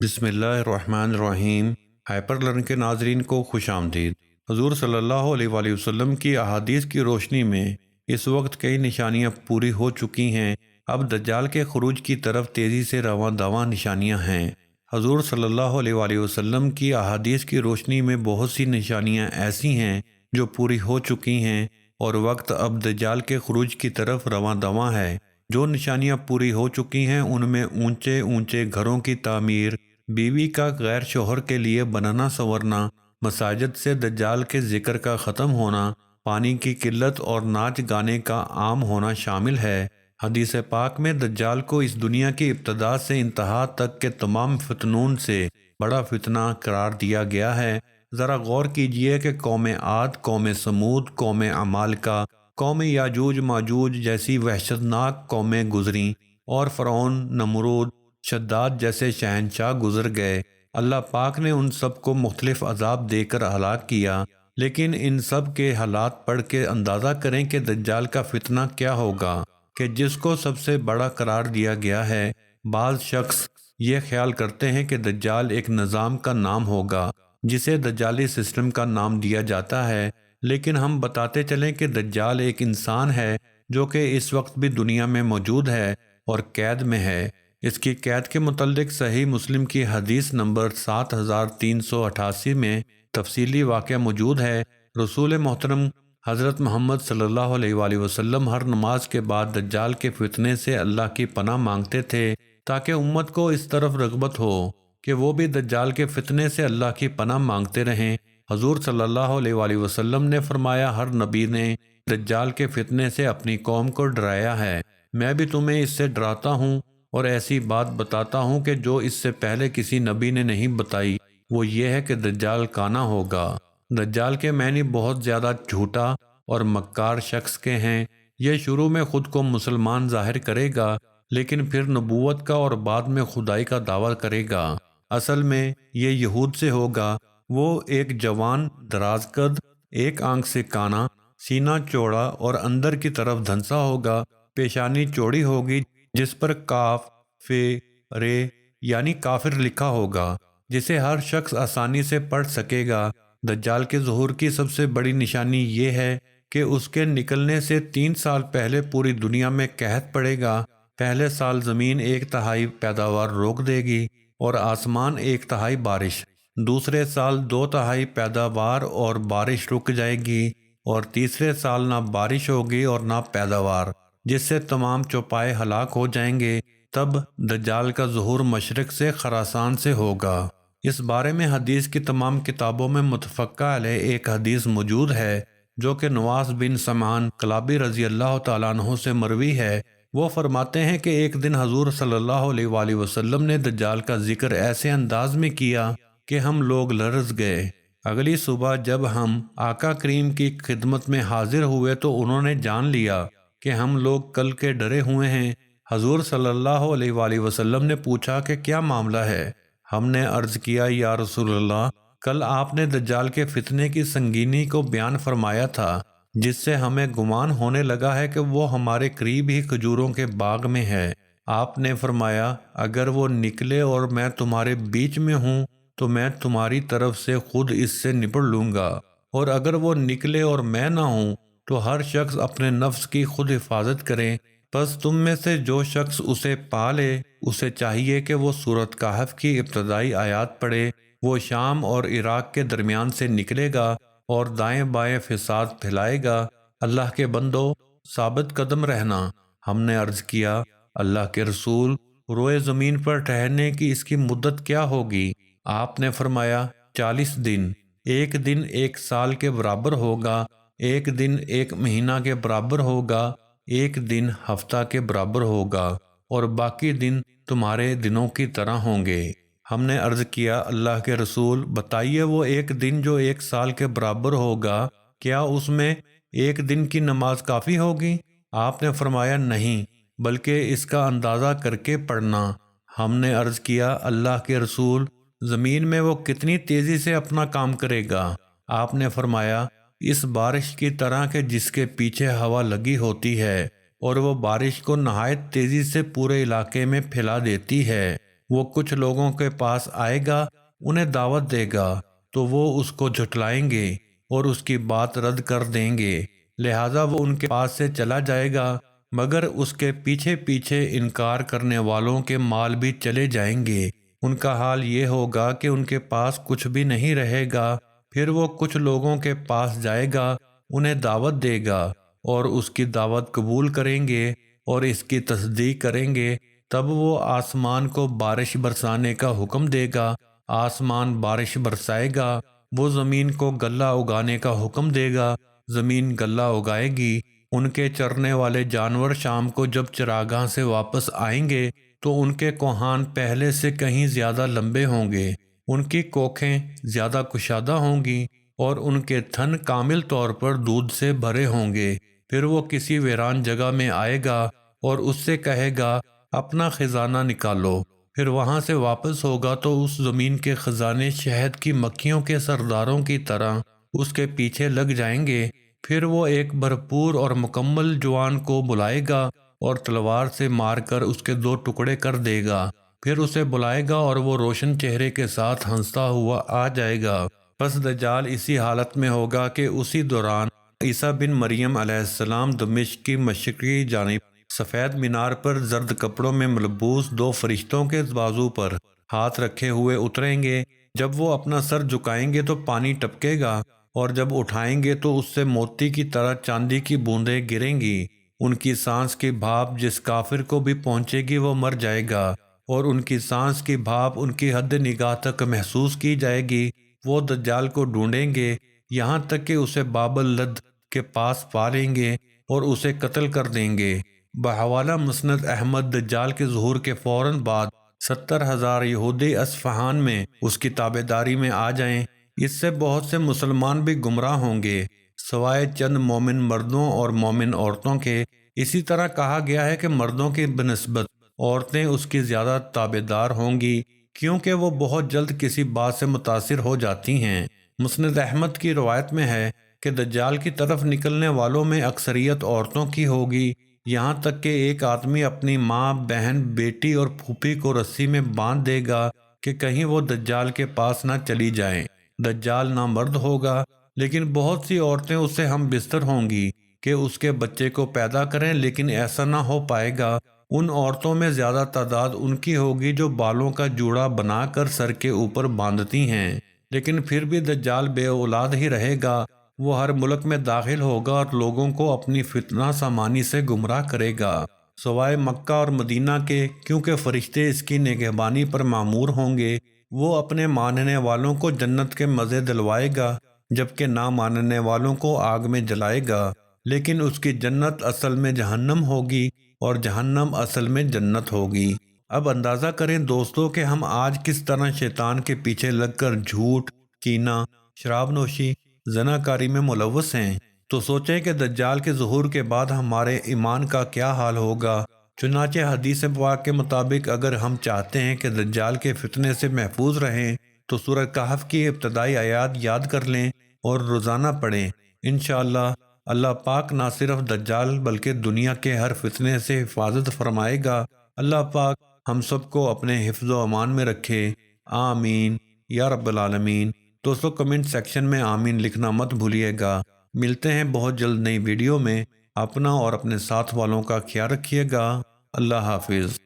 بسم اللہ الرحمن الرحیم۔ ہائپر لرن کے ناظرین کو خوش آمدید۔ حضور صلی اللہ علیہ وآلہ وسلم کی احادیث کی روشنی میں اس وقت کئی نشانیاں پوری ہو چکی ہیں۔ اب دجال کے خروج کی طرف تیزی سے رواں دواں نشانیاں ہیں۔ حضور صلی اللہ علیہ وآلہ وسلم کی احادیث کی روشنی میں بہت سی نشانیاں ایسی ہیں جو پوری ہو چکی ہیں، اور وقت اب دجال کے خروج کی طرف رواں دواں ہے۔ جو نشانیاں پوری ہو چکی ہیں ان میں اونچے اونچے گھروں کی تعمیر، بیوی کا غیر شوہر کے لیے بنانا سنورنا، مساجد سے دجال کے ذکر کا ختم ہونا، پانی کی قلت اور ناچ گانے کا عام ہونا شامل ہے۔ حدیث پاک میں دجال کو اس دنیا کی ابتدا سے انتہا تک کے تمام فتنون سے بڑا فتنہ قرار دیا گیا ہے۔ ذرا غور کیجئے کہ قوم عاد، قوم سمود، قوم عمالقہ، قوم یاجوج ماجوج جیسی وحشت ناک قومیں گزریں، اور فرعون، نمرود، شداد جیسے شہنشاہ گزر گئے۔ اللہ پاک نے ان سب کو مختلف عذاب دے کر ہلاک کیا، لیکن ان سب کے حالات پڑھ کے اندازہ کریں کہ دجال کا فتنہ کیا ہوگا کہ جس کو سب سے بڑا قرار دیا گیا ہے۔ بعض شخص یہ خیال کرتے ہیں کہ دجال ایک نظام کا نام ہوگا جسے دجالی سسٹم کا نام دیا جاتا ہے، لیکن ہم بتاتے چلیں کہ دجال ایک انسان ہے جو کہ اس وقت بھی دنیا میں موجود ہے اور قید میں ہے۔ اس کی قید کے متعلق صحیح مسلم کی حدیث نمبر 7388 میں تفصیلی واقعہ موجود ہے۔ رسول محترم حضرت محمد صلی اللہ علیہ وآلہ وسلم ہر نماز کے بعد دجال کے فتنے سے اللہ کی پناہ مانگتے تھے تاکہ امت کو اس طرف رغبت ہو کہ وہ بھی دجال کے فتنے سے اللہ کی پناہ مانگتے رہیں۔ حضور صلی اللہ علیہ وآلہ وسلم نے فرمایا، ہر نبی نے دجال کے فتنے سے اپنی قوم کو ڈرایا ہے، میں بھی تمہیں اس سے ڈراتا ہوں اور ایسی بات بتاتا ہوں کہ جو اس سے پہلے کسی نبی نے نہیں بتائی، وہ یہ ہے کہ دجال کانا ہوگا۔ دجال کے معنی بہت زیادہ جھوٹا اور مکار شخص کے ہیں۔ یہ شروع میں خود کو مسلمان ظاہر کرے گا، لیکن پھر نبوت کا اور بعد میں خدائی کا دعویٰ کرے گا۔ اصل میں یہ یہود سے ہوگا۔ وہ ایک جوان، دراز قد، ایک آنکھ سے کانا، سینہ چوڑا اور اندر کی طرف دھنسا ہوگا، پیشانی چوڑی ہوگی جس پر کاف، فے، رے یعنی کافر لکھا ہوگا، جسے ہر شخص آسانی سے پڑھ سکے گا۔ دجال کے ظہور کی سب سے بڑی نشانی یہ ہے کہ اس کے نکلنے سے 3 سال پہلے پوری دنیا میں قحط پڑے گا۔ پہلے سال زمین 1/3 پیداوار روک دے گی اور آسمان 1/3 بارش، دوسرے سال 2/3 پیداوار اور بارش رک جائے گی، اور تیسرے سال نہ بارش ہوگی اور نہ پیداوار، جس سے تمام چوپائے ہلاک ہو جائیں گے۔ تب دجال کا ظہور مشرق سے خراسان سے ہوگا۔ اس بارے میں حدیث کی تمام کتابوں میں متفقہ علیہ ایک حدیث موجود ہے جو کہ نواس بن سمعان کلابی رضی اللہ تعالیٰ عنہ سے مروی ہے۔ وہ فرماتے ہیں کہ ایک دن حضور صلی اللہ علیہ وآلہ وسلم نے دجال کا ذکر ایسے انداز میں کیا کہ ہم لوگ لرز گئے۔ اگلی صبح جب ہم آقا کریم کی خدمت میں حاضر ہوئے تو انہوں نے جان لیا کہ ہم لوگ کل کے ڈرے ہوئے ہیں۔ حضور صلی اللہ علیہ وآلہ وسلم نے پوچھا کہ کیا معاملہ ہے؟ ہم نے عرض کیا، یا رسول اللہ، کل آپ نے دجال کے فتنے کی سنگینی کو بیان فرمایا تھا، جس سے ہمیں گمان ہونے لگا ہے کہ وہ ہمارے قریب ہی کھجوروں کے باغ میں ہے۔ آپ نے فرمایا، اگر وہ نکلے اور میں تمہارے بیچ میں ہوں تو میں تمہاری طرف سے خود اس سے نپٹ لوں گا، اور اگر وہ نکلے اور میں نہ ہوں تو ہر شخص اپنے نفس کی خود حفاظت کرے۔ پس تم میں سے جو شخص اسے پا لے اسے چاہیے کہ وہ سورۃ کہف کی ابتدائی آیات پڑھے۔ وہ شام اور عراق کے درمیان سے نکلے گا اور دائیں بائیں فساد پھیلائے گا۔ اللہ کے بندو، ثابت قدم رہنا۔ ہم نے عرض کیا، اللہ کے رسول، روئے زمین پر ٹھہرنے کی اس کی مدت کیا ہوگی؟ آپ نے فرمایا، 40 دن۔ ایک دن 1 سال کے برابر ہوگا، ایک دن 1 مہینہ کے برابر ہوگا، ایک دن ہفتہ کے برابر ہوگا، اور باقی دن تمہارے دنوں کی طرح ہوں گے۔ ہم نے عرض کیا، اللہ کے رسول، بتائیے وہ ایک دن جو 1 سال کے برابر ہوگا، کیا اس میں ایک دن کی نماز کافی ہوگی؟ آپ نے فرمایا، نہیں، بلکہ اس کا اندازہ کر کے پڑھنا۔ ہم نے عرض کیا، اللہ کے رسول، زمین میں وہ کتنی تیزی سے اپنا کام کرے گا؟ آپ نے فرمایا، اس بارش کی طرح کہ جس کے پیچھے ہوا لگی ہوتی ہے اور وہ بارش کو نہایت تیزی سے پورے علاقے میں پھیلا دیتی ہے۔ وہ کچھ لوگوں کے پاس آئے گا، انہیں دعوت دے گا تو وہ اس کو جھٹلائیں گے اور اس کی بات رد کر دیں گے، لہٰذا وہ ان کے پاس سے چلا جائے گا، مگر اس کے پیچھے پیچھے انکار کرنے والوں کے مال بھی چلے جائیں گے۔ ان کا حال یہ ہوگا کہ ان کے پاس کچھ بھی نہیں رہے گا۔ پھر وہ کچھ لوگوں کے پاس جائے گا، انہیں دعوت دے گا اور اس کی دعوت قبول کریں گے اور اس کی تصدیق کریں گے، تب وہ آسمان کو بارش برسانے کا حکم دے گا، آسمان بارش برسائے گا، وہ زمین کو غلہ اگانے کا حکم دے گا، زمین غلہ اگائے گی۔ ان کے چرنے والے جانور شام کو جب چراگاہ سے واپس آئیں گے تو ان کے کوہان پہلے سے کہیں زیادہ لمبے ہوں گے، ان کی کوکھیں زیادہ کشادہ ہوں گی اور ان کے تھن کامل طور پر دودھ سے بھرے ہوں گے۔ پھر وہ کسی ویران جگہ میں آئے گا اور اس سے کہے گا اپنا خزانہ نکالو، پھر وہاں سے واپس ہوگا تو اس زمین کے خزانے شہد کی مکھیوں کے سرداروں کی طرح اس کے پیچھے لگ جائیں گے۔ پھر وہ ایک بھرپور اور مکمل جوان کو بلائے گا اور تلوار سے مار کر اس کے 2 ٹکڑے کر دے گا، پھر اسے بلائے گا اور وہ روشن چہرے کے ساتھ ہنستا ہوا آ جائے گا۔ پس دجال اسی حالت میں ہوگا کہ اسی دوران عیسیٰ بن مریم علیہ السلام دمشق کی مشرقی جانب سفید مینار پر زرد کپڑوں میں ملبوس 2 فرشتوں کے بازو پر ہاتھ رکھے ہوئے اتریں گے۔ جب وہ اپنا سر جھکائیں گے تو پانی ٹپکے گا اور جب اٹھائیں گے تو اس سے موتی کی طرح چاندی کی بوندیں گریں گی۔ ان کی سانس کی بھاپ جس کافر کو بھی پہنچے گی وہ مر جائے گا، اور ان کی سانس کی بھاپ ان کی حد نگاہ تک محسوس کی جائے گی۔ وہ دجال کو ڈھونڈیں گے یہاں تک کہ اسے باب اللد کے پاس پا لیں گے اور اسے قتل کر دیں گے۔ بحوالہ مسند احمد، دجال کے ظہور کے فوراً بعد 70,000 یہودی اصفہان میں اس کی تابعداری میں آ جائیں۔ اس سے بہت سے مسلمان بھی گمراہ ہوں گے سوائے چند مومن مردوں اور مومن عورتوں کے۔ اسی طرح کہا گیا ہے کہ مردوں کی بنسبت عورتیں اس کی زیادہ تابعدار ہوں گی، کیونکہ وہ بہت جلد کسی بات سے متاثر ہو جاتی ہیں۔ مسند احمد کی روایت میں ہے کہ دجال کی طرف نکلنے والوں میں اکثریت عورتوں کی ہوگی، یہاں تک کہ ایک آدمی اپنی ماں، بہن، بیٹی اور پھوپھی کو رسی میں باندھ دے گا کہ کہیں وہ دجال کے پاس نہ چلی جائیں۔ دجال نامرد ہوگا، لیکن بہت سی عورتیں اس سے ہم بستر ہوں گی کہ اس کے بچے کو پیدا کریں، لیکن ایسا نہ ہو پائے گا۔ ان عورتوں میں زیادہ تعداد ان کی ہوگی جو بالوں کا جوڑا بنا کر سر کے اوپر باندھتی ہیں، لیکن پھر بھی دجال بے اولاد ہی رہے گا۔ وہ ہر ملک میں داخل ہوگا اور لوگوں کو اپنی فتنہ سامانی سے گمراہ کرے گا، سوائے مکہ اور مدینہ کے، کیونکہ فرشتے اس کی نگہبانی پر مامور ہوں گے۔ وہ اپنے ماننے والوں کو جنت کے مزے دلوائے گا، جبکہ نہ ماننے والوں کو آگ میں جلائے گا، لیکن اس کی جنت اصل میں جہنم ہوگی اور جہنم اصل میں جنت ہوگی۔ اب اندازہ کریں دوستو کہ ہم آج کس طرح شیطان کے پیچھے لگ کر جھوٹ، کینہ، شراب نوشی، زناکاری میں ملوث ہیں، تو سوچیں کہ دجال کے ظہور کے بعد ہمارے ایمان کا کیا حال ہوگا۔ چنانچہ حدیث پاک کے مطابق اگر ہم چاہتے ہیں کہ دجال کے فتنے سے محفوظ رہیں تو سورہ کہف کی ابتدائی آیات یاد کر لیں اور روزانہ پڑھیں۔ انشاءاللہ اللہ پاک نہ صرف دجال بلکہ دنیا کے ہر فتنے سے حفاظت فرمائے گا۔ اللہ پاک ہم سب کو اپنے حفظ و امان میں رکھے، آمین یا رب العالمین۔ دوستو کمنٹ سیکشن میں آمین لکھنا مت بھولیے گا۔ ملتے ہیں بہت جلد نئی ویڈیو میں۔ اپنا اور اپنے ساتھ والوں کا خیال رکھیے گا۔ اللہ حافظ۔